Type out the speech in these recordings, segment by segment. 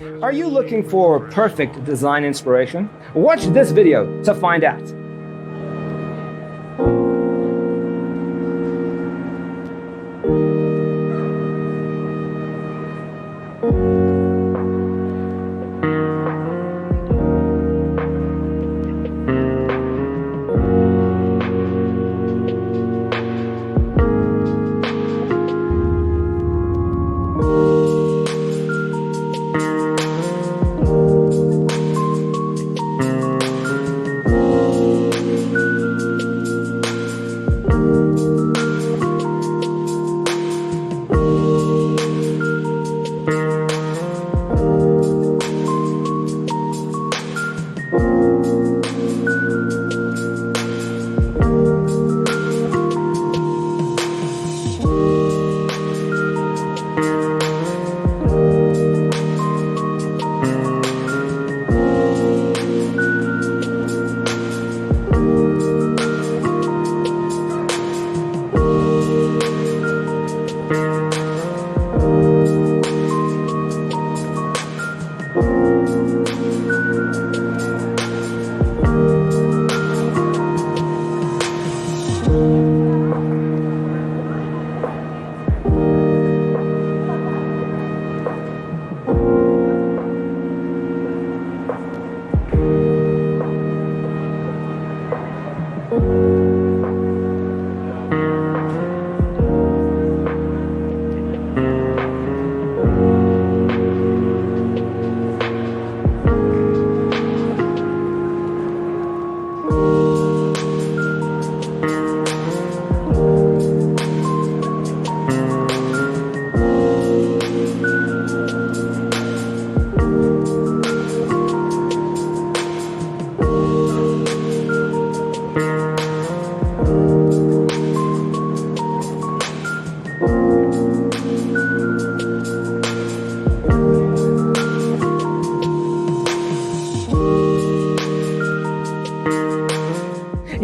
Are you looking for perfect design inspiration? Watch this video to find out.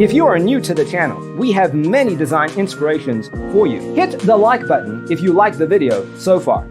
If you are new to the channel, we have many design inspirations for you. Hit the like button if you like the video so far.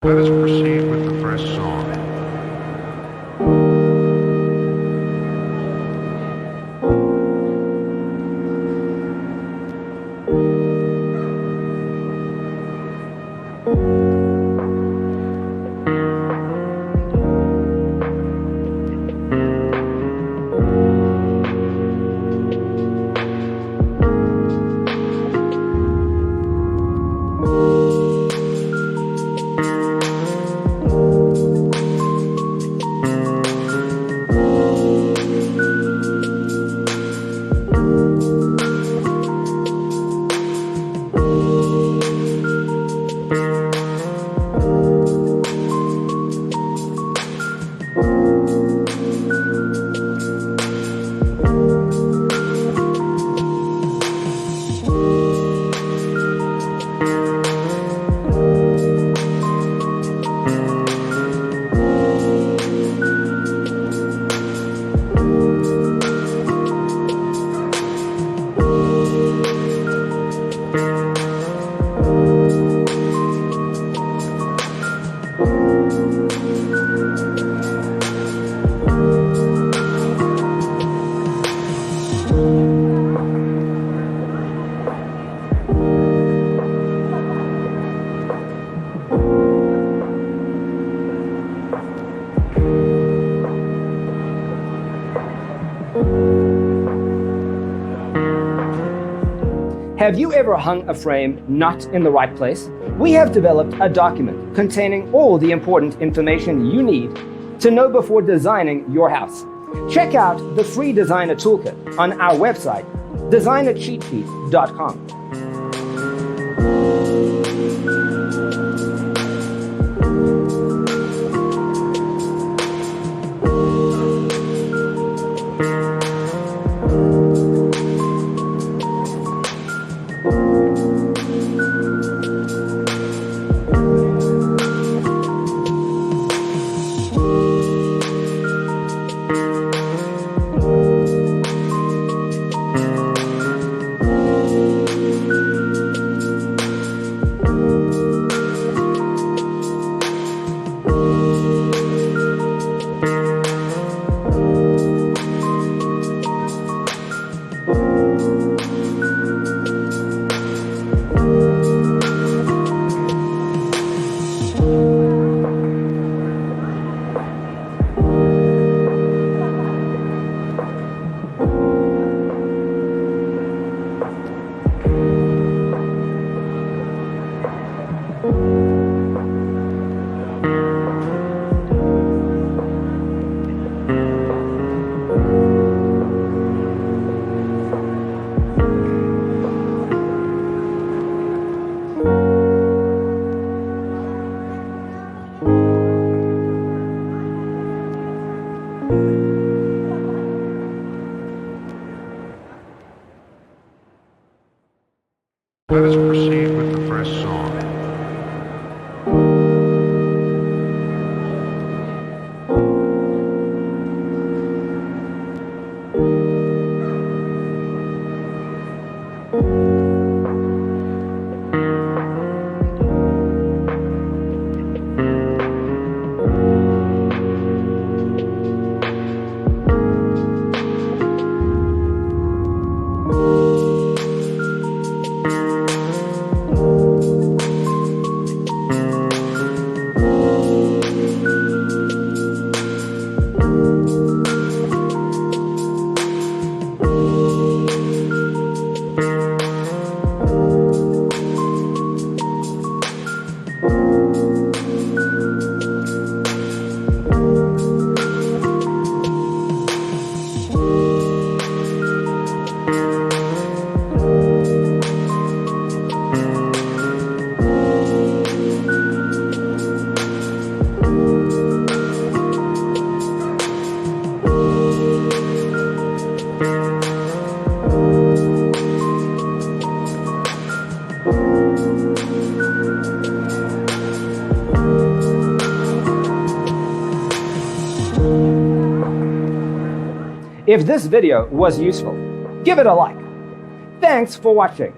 Let us proceed with the first song. Have you ever hung a frame not in the right place? We have developed a document containing all the important information you need to know before designing your house. Check out the free designer toolkit on our website, designercheatsheet.com. Let us proceed with the first song. If this video was useful, give it a like. Thanks for watching.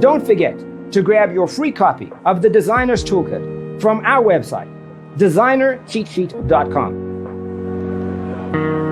Don't forget to grab your free copy of the Designer's Toolkit from our website, designercheatsheet.com.